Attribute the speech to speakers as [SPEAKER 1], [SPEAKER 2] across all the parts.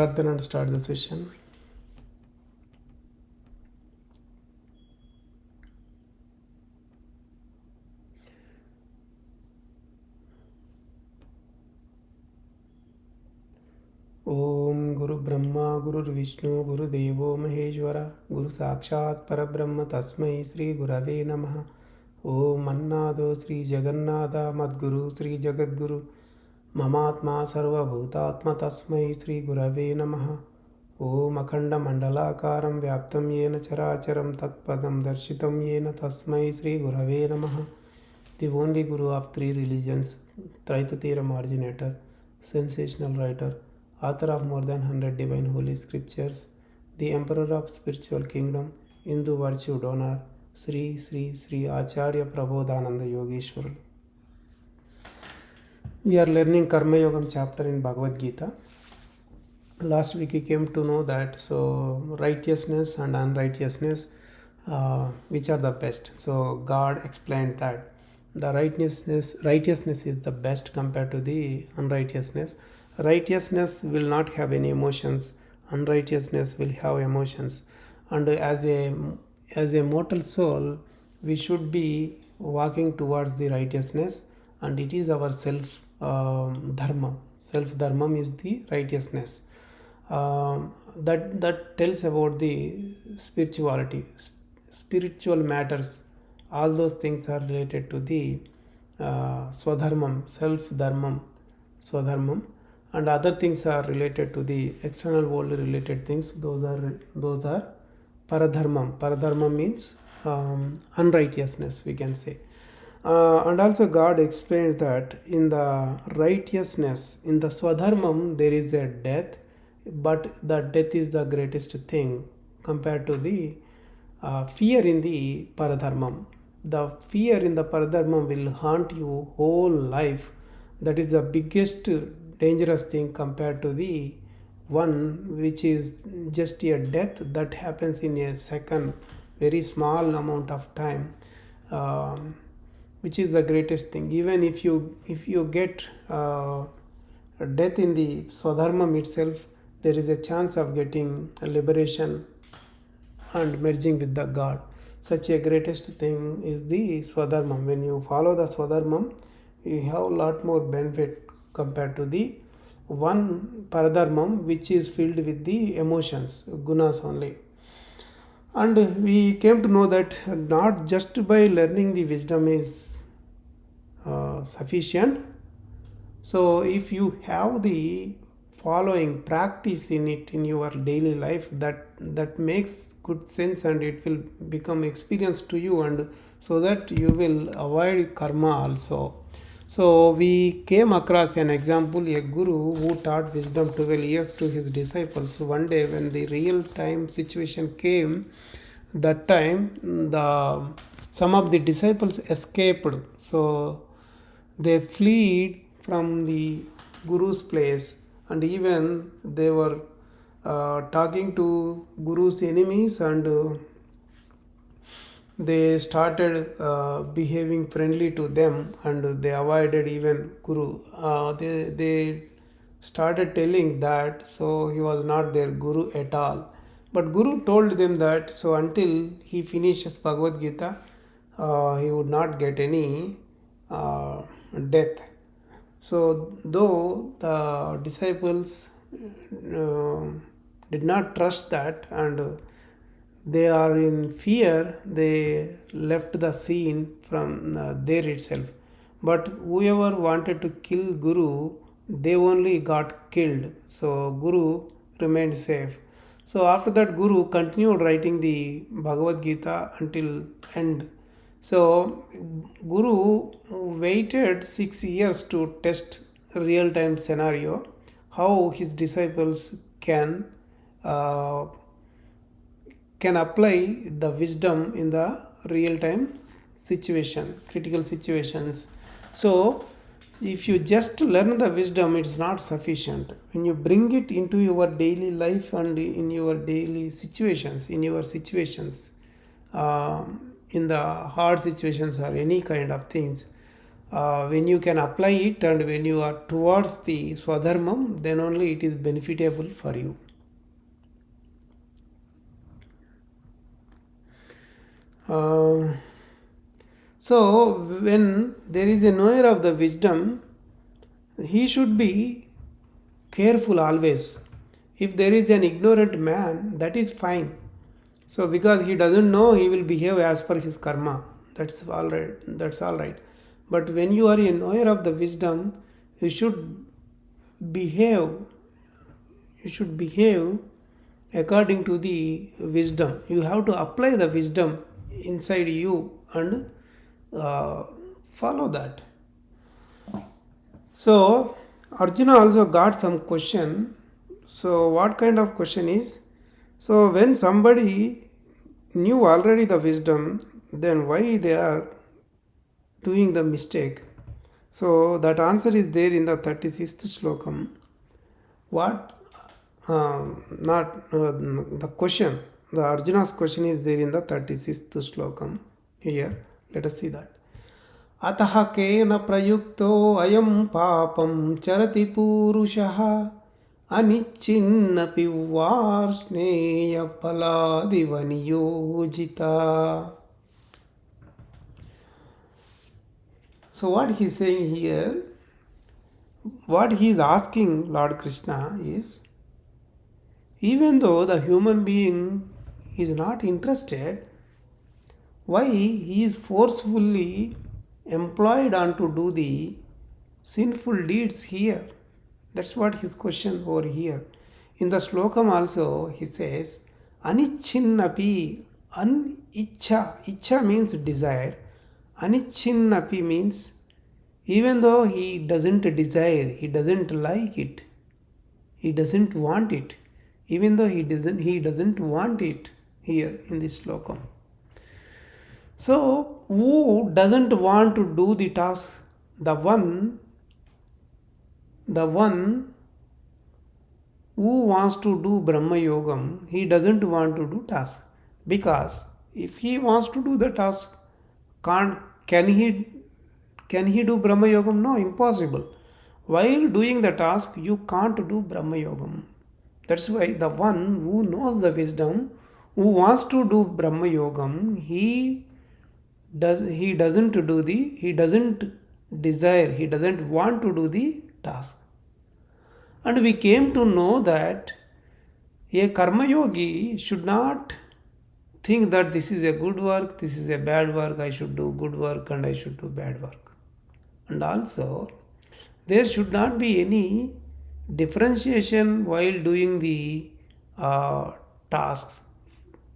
[SPEAKER 1] Prarthana and start the session. Om Guru Brahma Guru Vishnu Guru Devo Maheshwara Guru Sakshat Parabrahma Tasmai Sri Gurave Namaha. Om Annado Sri Jagannatha Madguru Sri Jagadguru Mamatma Sarva Bhutatma Tasmai Sri Gurave Namaha. Om Akhanda Mandalakaram Vyaptam Yena Characharam Tatpadam Darshitam Yena Tasmai Sri Gurave Namaha. The only Guru of three religions, Traitatiram originator, sensational writer, author of more than 100 divine holy scriptures, the emperor of spiritual kingdom, Hindu virtue donor, Sri Sri Sri Acharya Prabodhananda Yogeshwara. We are learning Karma Yogam chapter in Bhagavad Gita. Last week we came to know that righteousness and unrighteousness, which are the best. So God explained that the righteousness is the best compared to the unrighteousness. Righteousness will not have any emotions. Unrighteousness will have emotions. And as a mortal soul, we should be walking towards the righteousness, and it is our dharma. Self dharma is the righteousness. That tells about the spirituality, spiritual matters. All those things are related to the swadharmam, self dharmam, swadharmam, and other things are related to the external world related things. Those are paradharmam. Paradharmam means unrighteousness, we can say. And also God explained that in the righteousness, in the swadharmam, there is a death, but the death is the greatest thing compared to the fear in the paradharmam. The fear in the paradharmam will haunt you whole life. That is the biggest dangerous thing compared to the one which is just a death that happens in a second, very small amount of time, which is the greatest thing. Even if you get death in the swadharmam itself, there is a chance of getting a liberation and merging with the God. Such a greatest thing is the swadharmam. When you follow the swadharmam, you have a lot more benefit compared to the one paradharmam which is filled with the emotions, gunas only. And we came to know that not just by learning the wisdom is sufficient. So if you have the following practice in it in your daily life, that makes good sense, and it will become experience to you, and so that you will avoid karma also. So we came across an example, a guru who taught wisdom 12 years to his disciples. One day when the real time situation came, that time some of the disciples escaped. So they fled from the guru's place, and even they were talking to guru's enemies, and they started behaving friendly to them, and they avoided even guru. They started telling that so he was not their guru at all. But guru told them that so until he finishes Bhagavad Gita, he would not get any death. So though the disciples uh, did not trust that, and they are in fear, they left the scene from there itself. But whoever wanted to kill Guru, they only got killed. So Guru remained safe. So after that, Guru continued writing the Bhagavad Gita until end. So Guru waited 6 years to test real time scenario, how his disciples uh, can apply the wisdom in the real time situation, critical situations. So if you just learn the wisdom, it's not sufficient. When you bring it into your daily life and in your daily situations, in the hard situations or any kind of things, when you can apply it and when you are towards the Swadharmam, then only it is benefitable for you. So when there is a knower of the wisdom, he should be careful always. If there is an ignorant man, that is fine. So because he doesn't know, he will behave as per his karma. That's all right. That's all right. But when you are a knower of the wisdom, you should behave. You should behave according to the wisdom. You have to apply the wisdom inside you and follow that. So Arjuna also got some question. So what kind of question is? So when somebody knew already the wisdom, then why they are doing the mistake? So that answer is there in the 36th Shlokam. What? Not the question. The Arjuna's question is there in the 36th Shlokam. Here, let us see that. अतः केन प्रयुक्तो अयं पापं चरति पूरुषः अनिच्छिन्नपि वार्ष्णेयफलादिव नियोजिता. So what he is saying here, what he is asking Lord Krishna is, even though the human being is not interested, why he is forcefully employed on to do the sinful deeds here? That's what his question over here. In the Shlokam also he says, Anichinnapi, Anicha. Icha means desire. Anichinnapi means even though he doesn't desire, he doesn't like it, he doesn't want it, even though he doesn't want it here in this Shlokam. So, who doesn't want to do the task? The one who wants to do Brahma Yogam, he doesn't want to do task. Because if he wants to do the task, can he do Brahma Yogam? No, impossible. While doing the task, you can't do Brahma Yogam. That's why the one who knows the wisdom, who wants to do Brahma Yogam, he doesn't desire, he doesn't want to do the task. And we came to know that a karma yogi should not think that this is a good work, this is a bad work, I should do good work and I should do bad work. And also, there should not be any differentiation while doing the tasks,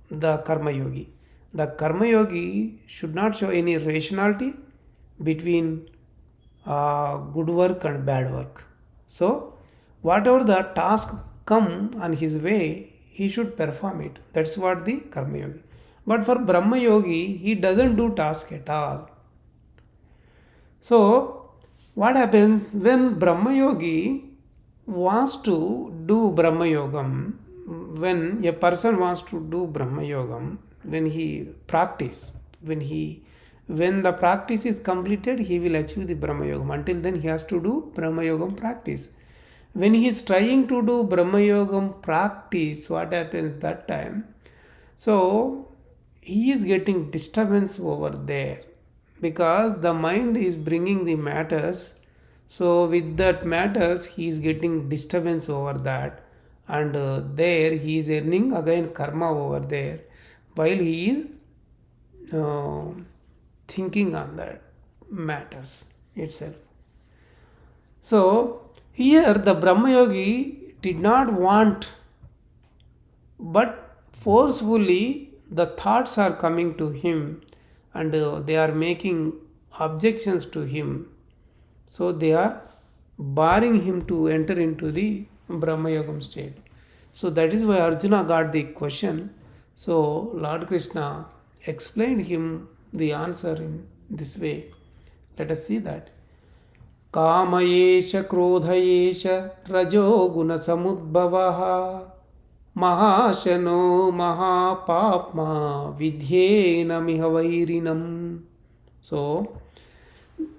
[SPEAKER 1] the karma yogi. The karma yogi should not show any rationality between good work and bad work. So, whatever the task come on his way, he should perform it. That's what the karma yogi. But for Brahma yogi, he doesn't do task at all. So, what happens when Brahma yogi wants to do Brahma Yogam? When a person wants to do Brahma Yogam, when he practice, when the practice is completed, he will achieve the Brahma Yogam. Until then, he has to do Brahma Yogam practice. When he is trying to do Brahma Yogam practice, what happens that time? So, he is getting disturbance over there because the mind is bringing the matters. So, with that matters, he is getting disturbance over that, and there he is earning again karma over there while he is thinking on that matters itself. So, here the Brahma Yogi did not want, but forcefully the thoughts are coming to him and they are making objections to him. So, they are barring him to enter into the Brahma Yogam state. So, that is why Arjuna got the question. So, Lord Krishna explained him the answer in this way. Let us see that. कामयेश क्रोधयेश रजो गुण समुद्भवः महाशनो महापाप्मा विद्येन मिह वैरिणम्. So,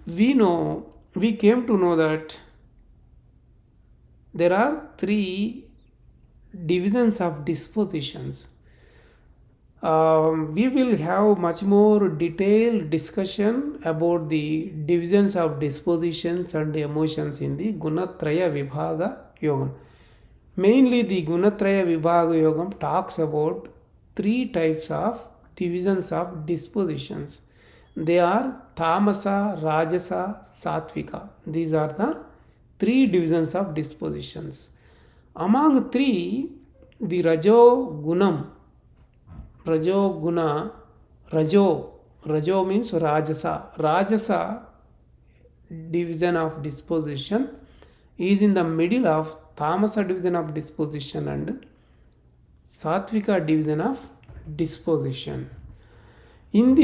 [SPEAKER 1] we came to know that there are three divisions of dispositions. We will have much more detailed discussion about the divisions of dispositions and emotions in the Gunatraya Vibhaga Yogam. Mainly the Gunatraya Vibhaga Yogam talks about three types of divisions of dispositions. They are Tamasa, Rajasa, Satvika. These are the three divisions of dispositions. Among three, the Rajo Gunam, Rajo Guna, Rajo means Rajasa. Rajasa division of disposition is in the middle of Tamasa division of disposition and Satvika division of disposition. In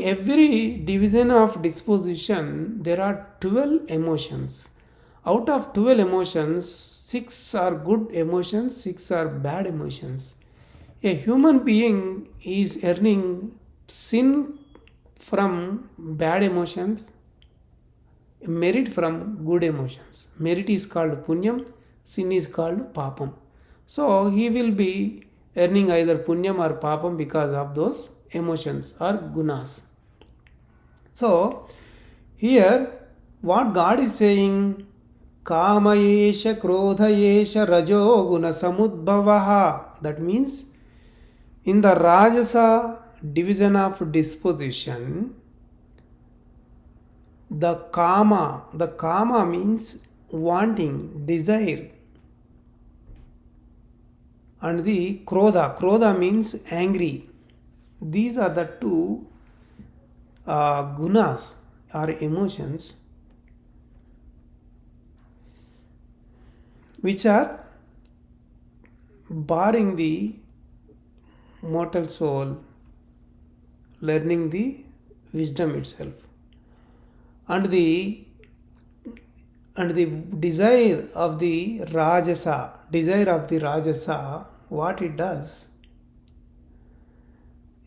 [SPEAKER 1] every division of disposition, there are 12 emotions. Out of 12 emotions, 6 are good emotions, 6 are bad emotions. A human being is earning sin from bad emotions, merit from good emotions. Merit is called punyam, sin is called papam. So he will be earning either punyam or papam because of those emotions or gunas. So here what God is saying, kama yesha krodha yesha rajo guna samudbhavaha. That means in the Rajasa division of disposition, the kama means wanting, desire, and the krodha means angry. These are the two gunas or emotions which are barring the mortal soul learning the wisdom itself. And the desire of the Rajasa, what it does,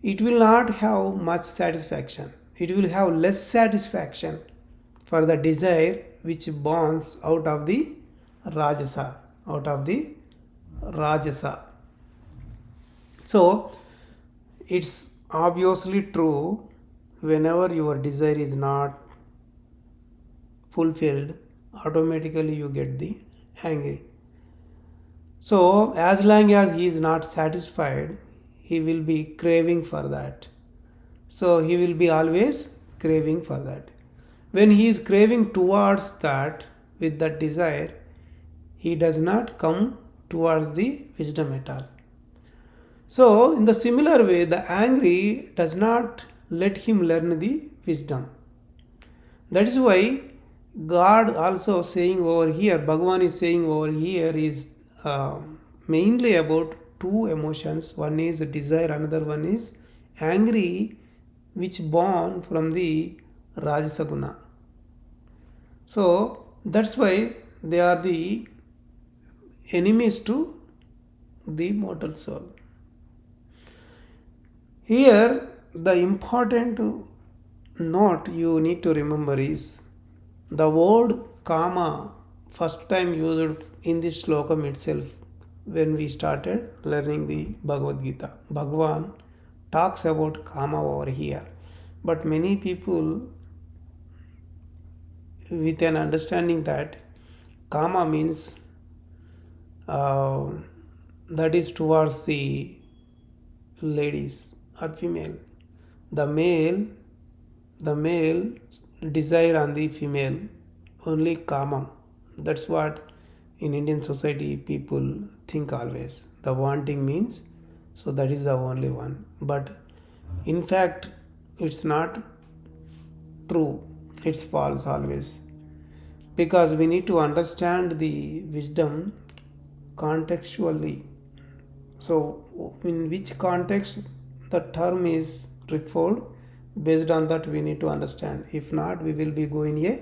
[SPEAKER 1] it will not have much satisfaction. It will have less satisfaction for the desire which borns out of the Rajasa. So it's obviously true, whenever your desire is not fulfilled, automatically you get the angry. So as long as he is not satisfied, he will be craving for that. So he will be always craving for that. When he is craving towards that with that desire, he does not come towards the wisdom at all. So in the similar way, the angry does not let him learn the wisdom. That is why God also saying over here, Bhagavan is saying over here is mainly about two emotions. One is desire, another one is angry, which born from the Rajasa Guna. So that's why they are the enemies to the mortal soul. Here the important note you need to remember is the word kama first time used in this Shlokamu itself when we started learning the Bhagavad Gita. Bhagavan talks about kama over here, but many people with an understanding that kama means that is towards the ladies or female. The male desire on the female only kama. That's what in Indian society people think always. The wanting means, so that is the only one. But in fact it's not true. It's false always. Because we need to understand the wisdom contextually. So in which context the term is referred, based on that we need to understand. If not, we will be going a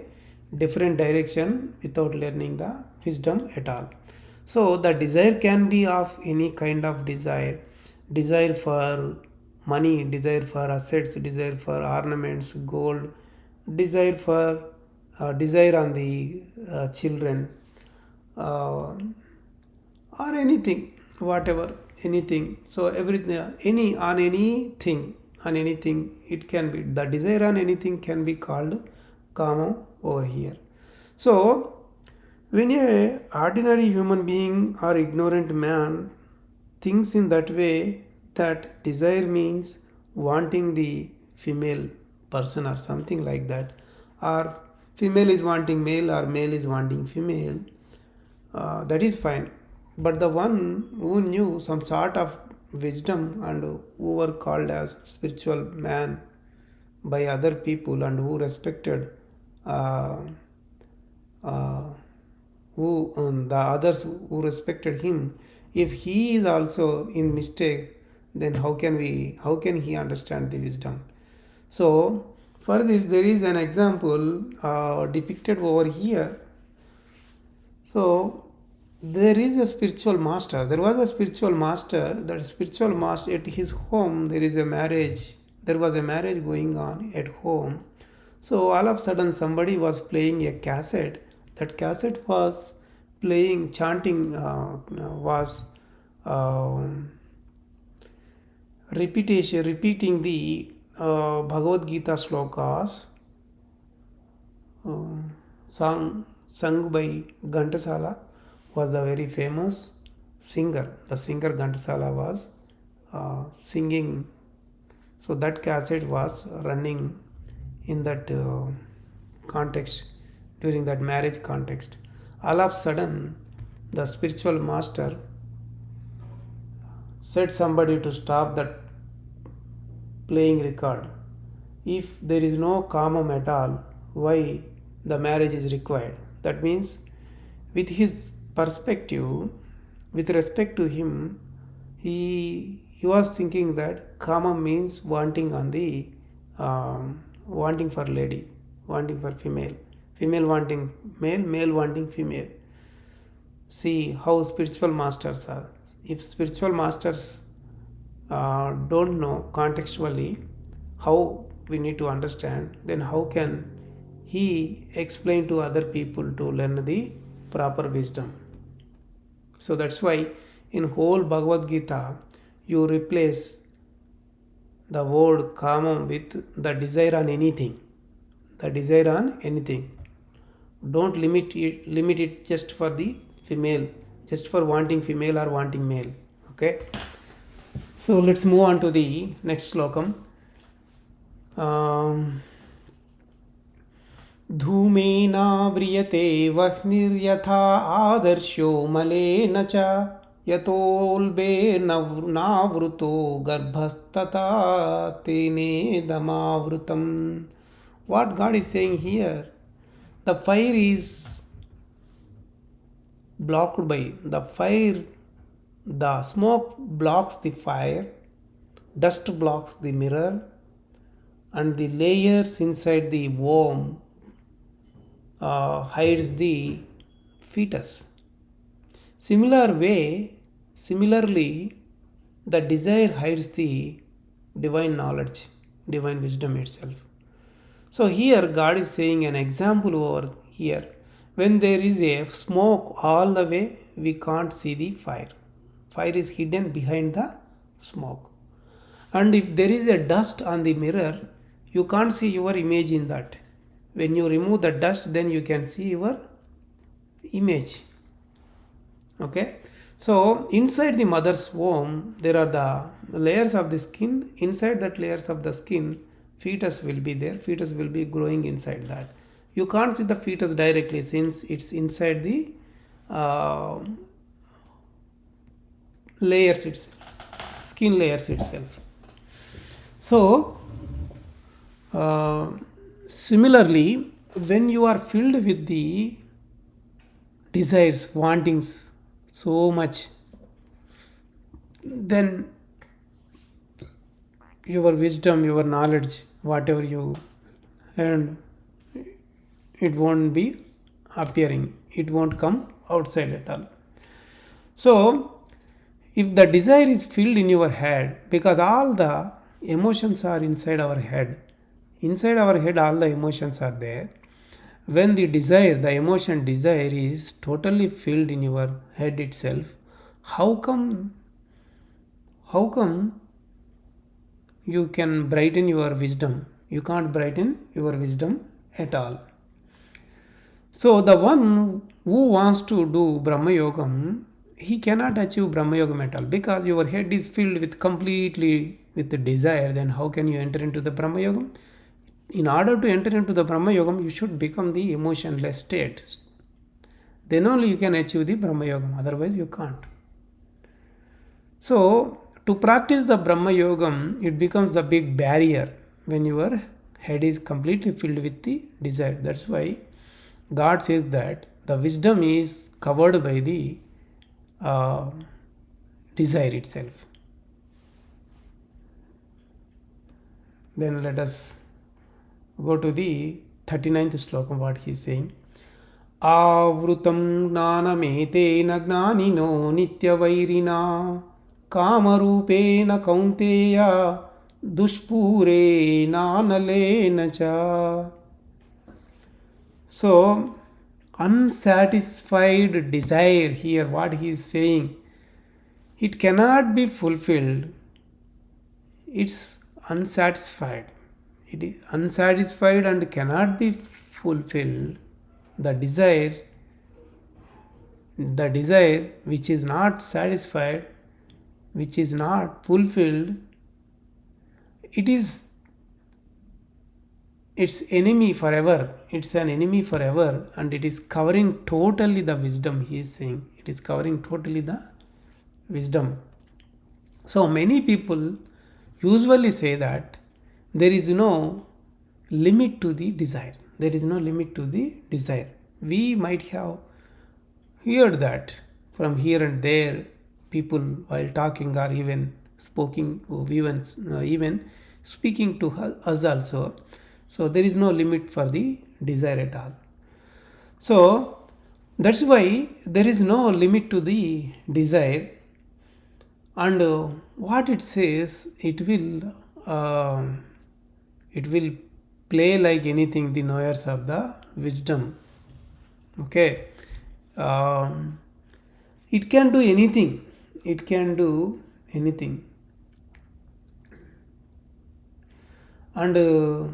[SPEAKER 1] different direction without learning the wisdom at all. So the desire can be of any kind of desire for money, desire for assets, desire for ornaments, gold, desire on the children, uh, or anything, whatever, anything. So everything, anything, it can be the desire on anything can be called kama over here. So when a ordinary human being or ignorant man thinks in that way, that desire means wanting the female person or something like that, or female is wanting male or male is wanting female, that is fine. But the one who knew some sort of wisdom and who were called as spiritual man by other people and who respected uh, uh, the others who respected him, if he is also in mistake, then how can he understand the wisdom? So for this there is an example depicted over here. So there is a spiritual master. There was a spiritual master. That spiritual master, at his home there is a marriage. There was a marriage going on at home. So all of a sudden somebody was playing a cassette. That cassette was playing, chanting, was uh, repeating the Bhagavad Gita shlokas, uh, sung by Ghantasala, was the very famous singer. The singer Ghantasala was singing. So that cassette was running in that context, during that marriage context. All of a sudden, the spiritual master said somebody to stop that playing record. If there is no kamam at all, why the marriage is required? That means, with his perspective, with respect to him, he was thinking that kama means wanting on the wanting for lady, wanting for female, female wanting male, male wanting female. See how spiritual masters are. If spiritual masters don't know contextually how we need to understand, then how can he explain to other people to learn the proper wisdom? So that's why in whole Bhagavad Gita you replace the word kama with the desire on anything. The desire on anything. Don't limit it just for the female, just for wanting female or wanting male. Okay. So let's move on to the next slokam. धूमेनाव्रियते वह्निर्यथा आदर्शो मलेन च यतोल्बेर्नावृतो गर्भस्तथा तेनेदमावृतम्. What God is saying here, the fire is blocked by the fire, the smoke blocks the fire, dust blocks the mirror, and the layers inside the womb hides the fetus. Similarly, the desire hides the divine knowledge, divine wisdom itself. So here God is saying an example over here. When there is a smoke all the way, we can't see the fire. Fire is hidden behind the smoke. And if there is a dust on the mirror, you can't see your image in that. When you remove the dust, then you can see your image. Okay. So inside the mother's womb, there are the layers of the skin. Inside that layers of the skin, fetus will be there. Fetus will be growing inside that. You can't see the fetus directly since it's inside the layers itself, skin layers itself. So similarly, when you are filled with the desires, wantings so much, then your wisdom, your knowledge, whatever you earn, it won't be appearing. It won't come outside at all. So, if the desire is filled in your head, because all the emotions are inside our head, inside our head all the emotions are there. When the emotion desire is totally filled in your head itself, how come you can brighten your wisdom? You can't brighten your wisdom at all. So the one who wants to do Brahma Yogam, he cannot achieve Brahma Yogam at all, because your head is filled with completely with the desire. Then how can you enter into the Brahma Yogam? In order to enter into the Brahma Yogam, you should become the emotionless state. Then only you can achieve the Brahma Yogam. Otherwise you can't. So to practice the Brahma Yogam, it becomes the big barrier when your head is completely filled with the desire. That's why God says that the wisdom is covered by the uh, desire itself. Then let us go to the 39th Shloka, what he is saying. Avrutam gnanametena gnanino nityavairina kamarupena kaunteya dushpurena nalena cha. So, unsatisfied desire here, what he is saying, it cannot be fulfilled. It's unsatisfied. It is unsatisfied and cannot be fulfilled. The desire which is not satisfied, which is not fulfilled, it's enemy forever. It's an enemy forever, and it is covering totally the wisdom. He is saying it is covering totally the wisdom. So many people usually say that there is no limit to the desire. There is no limit to the desire. We might have heard that from here and there, people while talking or even even speaking to us also. So there is no limit for the desire at all. So that's why there is no limit to the desire. And what it says, it will play like anything, the knowers of the wisdom. Okay, it can do anything. It can do anything, and the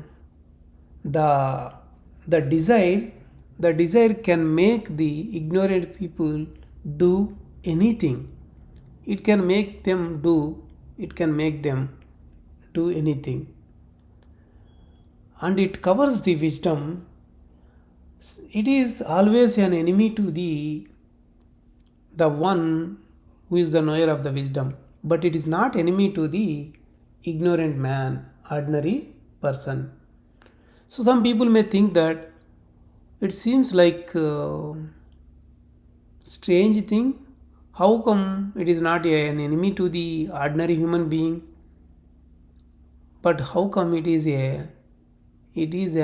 [SPEAKER 1] desire can make the ignorant people do anything. It can make them do anything, and it covers the wisdom. It is always an enemy to the one who is the knower of the wisdom, but it is not enemy to the ignorant man, ordinary person. So some people may think that it seems like strange thing. How come it is not an enemy to the ordinary human being, but how come it is an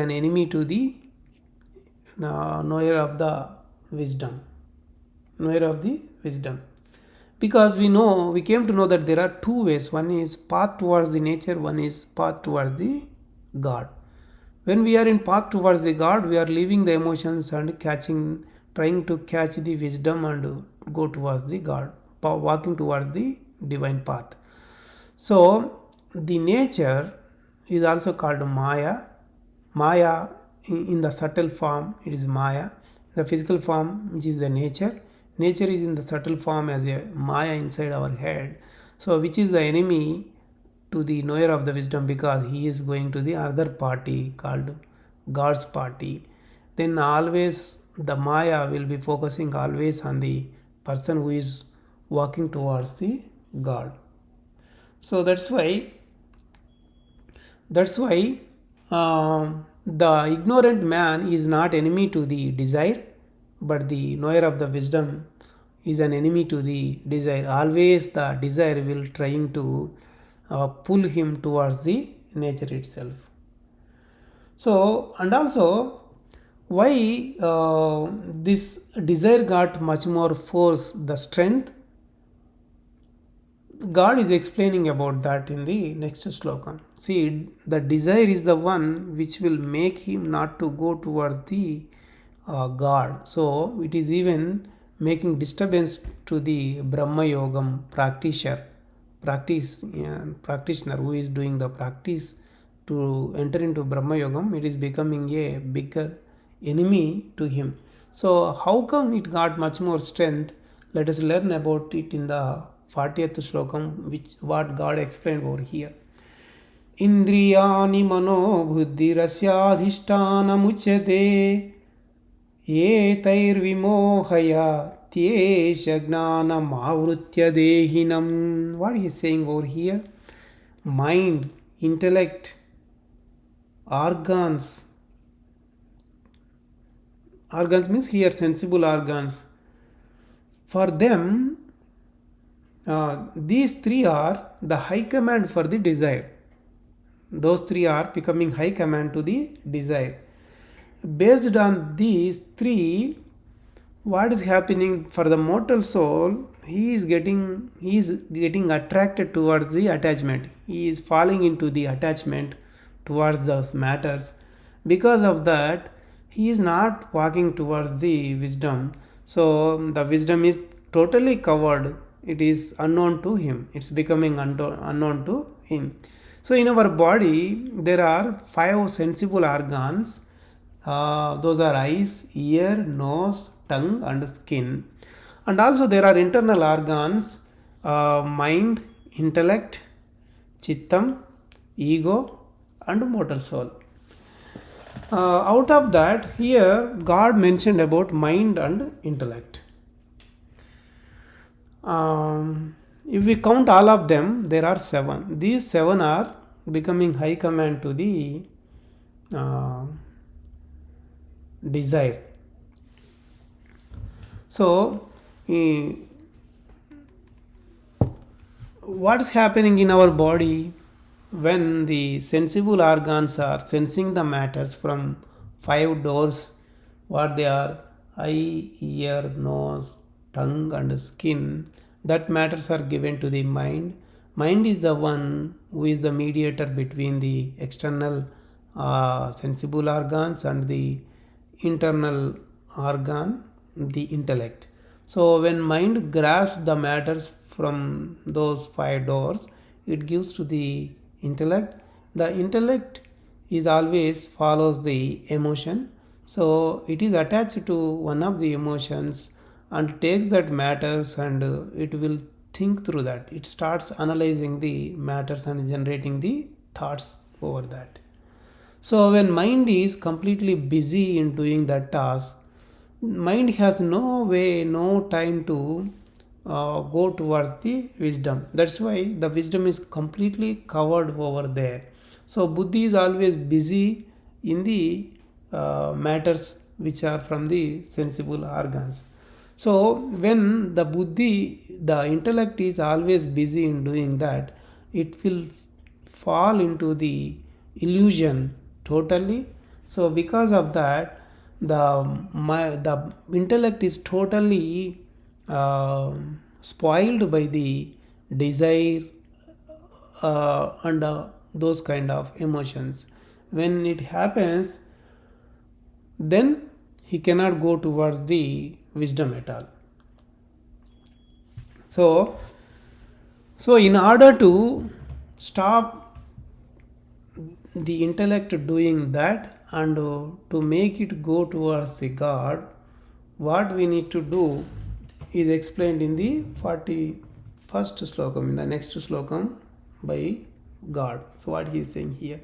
[SPEAKER 1] enemy to the knower of the wisdom? Knower of the wisdom. Because we came to know that there are two ways. One is path towards the nature, one is path towards the God. When we are in path towards the God, we are leaving the emotions and trying to catch the wisdom and go towards the God, walking towards the divine path. So the nature is also called Maya. Maya in the subtle form, it is Maya. The physical form, which is the nature. Nature is in the subtle form as a Maya inside our head. So which is the enemy to the knower of the wisdom, because he is going to the other party called God's party. Then always the Maya will be focusing always on the person who is walking towards the God. So that's why the ignorant man is not enemy to the desire, but the knower of the wisdom is an enemy to the desire. Always the desire will trying to pull him towards the nature itself. So, and also why this desire got much more force, the strength. God is explaining about that in the next sloka. See, the desire is the one which will make him not to go towards the God. So it is even making disturbance to the Brahma Yogam practitioner who is doing the practice to enter into Brahma Yogam. It is becoming a bigger enemy to him. So how come it got much more strength? Let us learn about it in the 40th Shlokam, which what God explained over here. Indriyani mano buddhirasyaadhishthanamuchyate etairvimohaya tyesha gnanam avritya dehinam. What he is saying over here? Mind, intellect, organs means here sensible organs. For them, these three are the high command for the desire. Those three are becoming high command to the desire. Based on these three, what is happening for the mortal soul? He is getting attracted towards the attachment. He is falling into the attachment towards those matters. Because of that, he is not walking towards the wisdom. So the wisdom is totally covered. It is unknown to him. It's becoming unknown to him. So in our body, there are 5 sensible organs. Those are eyes, ear, nose, tongue and skin. And also there are internal organs, mind, intellect, chittam, ego and mortal soul. Out of that, here God mentioned about mind and intellect. If we count all of them, there are 7. These 7 are becoming high command to the desire. So, what is happening in our body when the sensible organs are sensing the matters from 5 doors? What they are: eye, ear, nose, tongue and skin. That matters are given to the mind. Mind is the one who is the mediator between the external sensible organs and the internal organ, the intellect. So when mind grasps the matters from those 5 doors, it gives to the intellect. The intellect is always follows the emotion. So it is attached to one of the emotions and takes that matters, and it will think through that. It starts analyzing the matters and generating the thoughts over that. So when mind is completely busy in doing that task, mind has no time to go towards the wisdom. That's why the wisdom is completely covered over there. So buddhi is always busy in the matters which are from the sensible organs. So when the intellect is always busy in doing that, it will fall into the illusion totally. So because of that, the intellect is totally spoiled by the desire and those kind of emotions. When it happens, then he cannot go towards the wisdom at all. So in order to stop the intellect doing that and to make it go towards the God, what we need to do is explained in the 41st slokam, in the next slokam by God. So what he is saying here: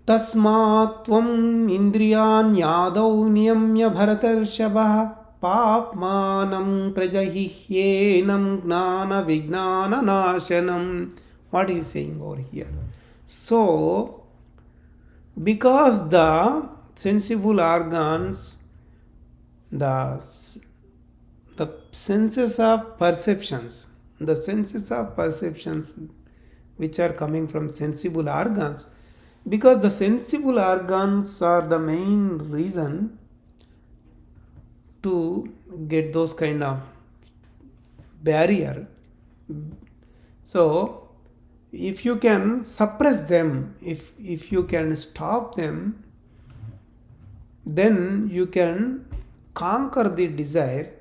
[SPEAKER 1] Tasmat tvam indriyan yadav niyamya bharatarshava papmanam prajahihyenam gnana vignana nashanam. What he is saying over here? So, because the sensible organs, the senses of perceptions which are coming from sensible organs, because the sensible organs are the main reason to get those kind of barrier. So if you can suppress them, if you can stop them, then you can conquer the desire.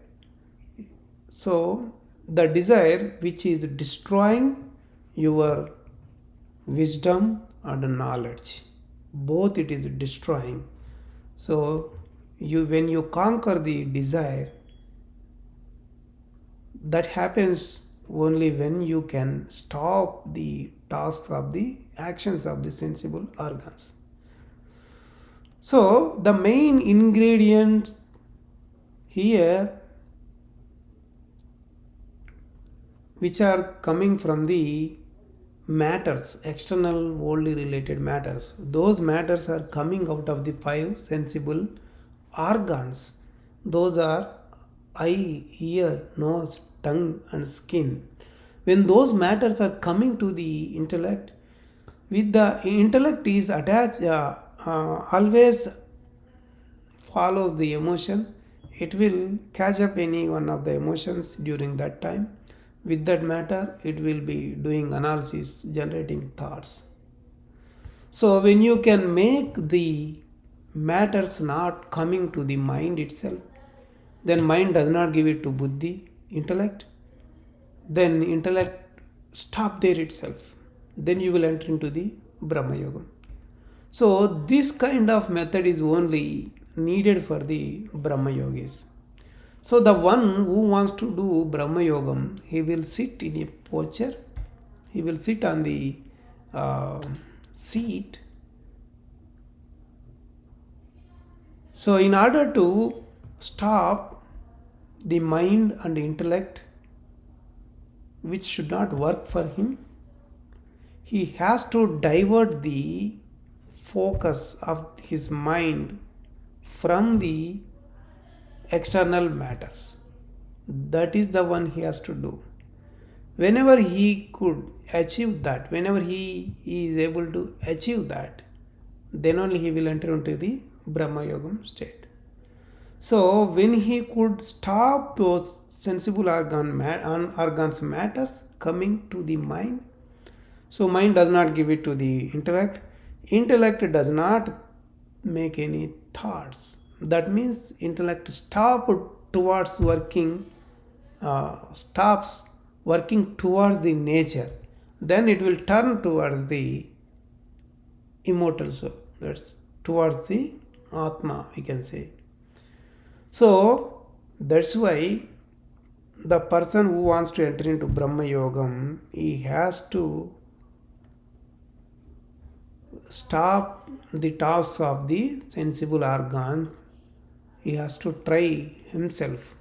[SPEAKER 1] So the desire which is destroying your wisdom and knowledge, both it is destroying. So when you conquer the desire, that happens only when you can stop the tasks of the actions of the sensible organs. So the main ingredients here which are coming from the matters, external worldly related matters, those matters are coming out of the five sensible organs. Those are eye, ear, nose, tongue and skin. When those matters are coming to the intellect, with the intellect is attached, always follows the emotion, it will catch up any one of the emotions during that time. With that matter, it will be doing analysis, generating thoughts. So when you can make the matters not coming to the mind itself, then mind does not give it to buddhi, intellect, then intellect stop there itself. Then you will enter into the Brahma Yoga. So this kind of method is only needed for the Brahma Yogis. So the one who wants to do Brahma Yogam, he will sit in a posture, he will sit on the seat. So in order to stop the mind and intellect which should not work for him, he has to divert the focus of his mind from the external matters. That is the one he has to do. Whenever he could achieve that, whenever he is able to achieve that, then only he will enter into the Brahma Yogam state. So when he could stop those sensible organs matters coming to the mind, so mind does not give it to the intellect, intellect does not make any thoughts. That means intellect stops working towards the nature. Then it will turn towards the immortal soul. That's towards the Atma, we can say. So that's why the person who wants to enter into Brahma Yogam, he has to stop the tasks of the sensible organs. He has to try himself.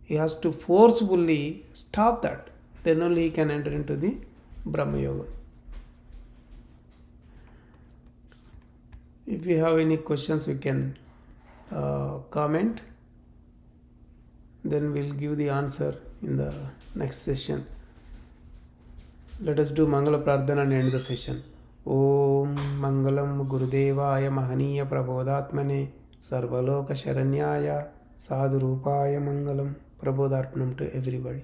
[SPEAKER 1] He has to forcefully stop that. Then only he can enter into the Brahma Yoga. If you have any questions, you can comment. Then we'll give the answer in the next session. Let us do Mangala Prardhana and end the session. Om Mangalam Gurudevaya Mahaniya Prabodhatmane Sarvaloka Sharanyaya Sadhurupaya Mangalam. Prabodharpanam to everybody.